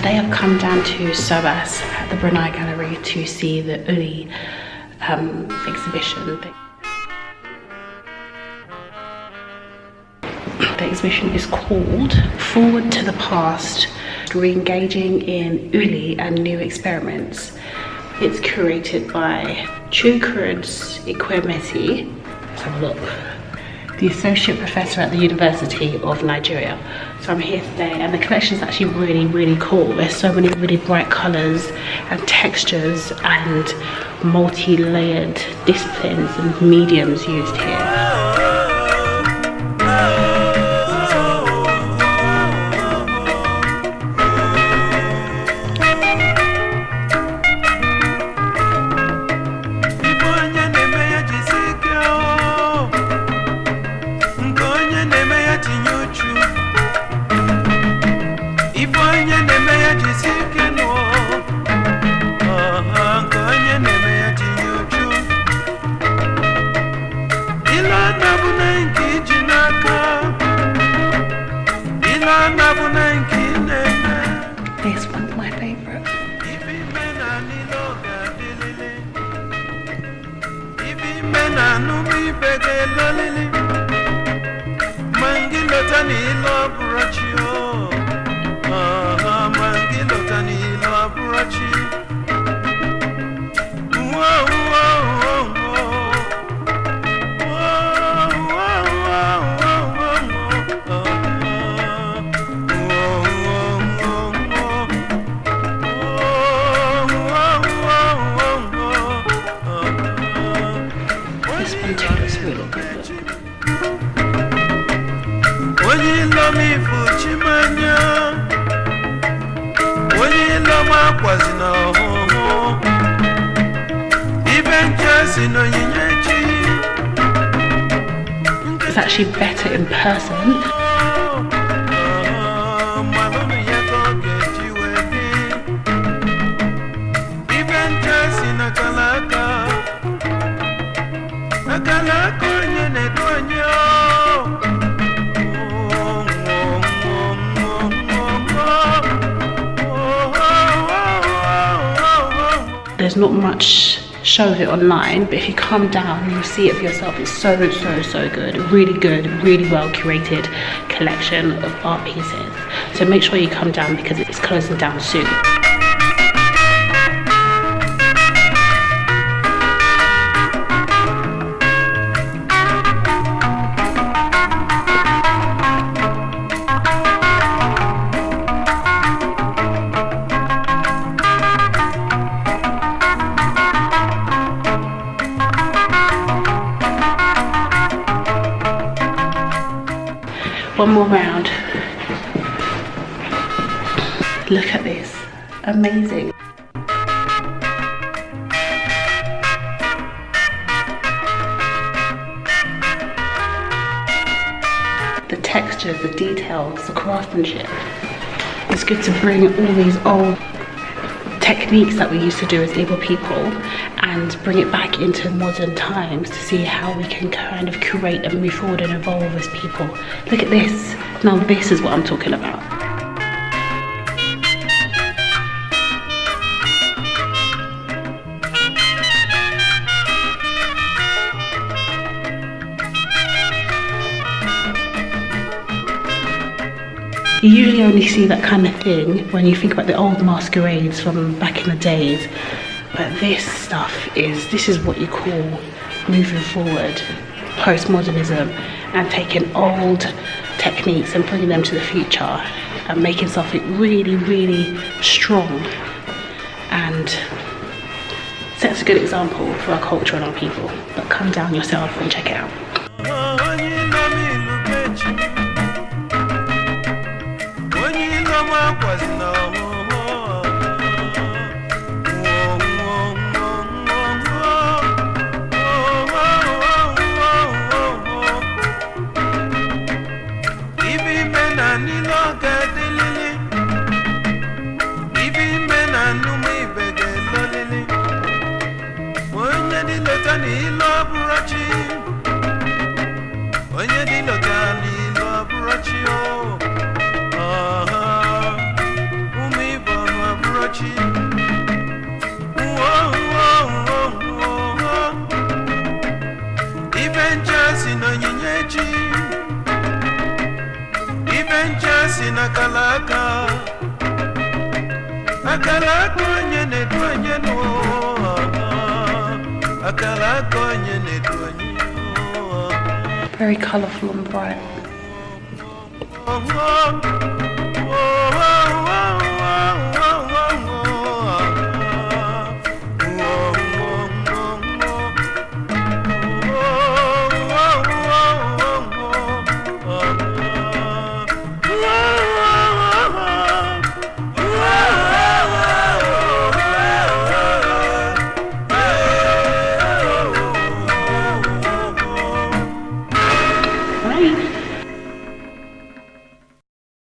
today I've come down to SOAS at the Brunei Gallery to see the ULI exhibition. The exhibition is called Forward to the Past, Re-engaging in ULI and New Experiments. It's curated by Chuu Krydz Ikwuemesi. Let's have a look. The Associate Professor at the University of Nigeria. So I'm here today and the collection is actually really cool. There's so many really bright colours and textures and multi-layered disciplines and mediums used here. This one's my favourite. It's actually better in person. There's not much show of it online, but if you come down you'll see it for yourself. It's so good, really well curated collection of art pieces. So make sure you come down because it's closing down soon. One more round. Look at this. Amazing. The textures, the details, the craftsmanship. It's good to bring all these old techniques that we used to do as Igbo people and bring it back into modern times to see how we can kind of curate and move forward and evolve as people. Look at this. Now this is what I'm talking about. You usually only see that kind of thing when you think about the old masquerades from back in the days. But this is what you call moving forward, postmodernism, and taking old techniques and bringing them to the future and making something really strong and sets a good example for our culture and our people. But come down yourself and check it out. adventures in Akalaka. Akalaka nyene duanye no. Akalaka nyene duanye. Very colourful and bright.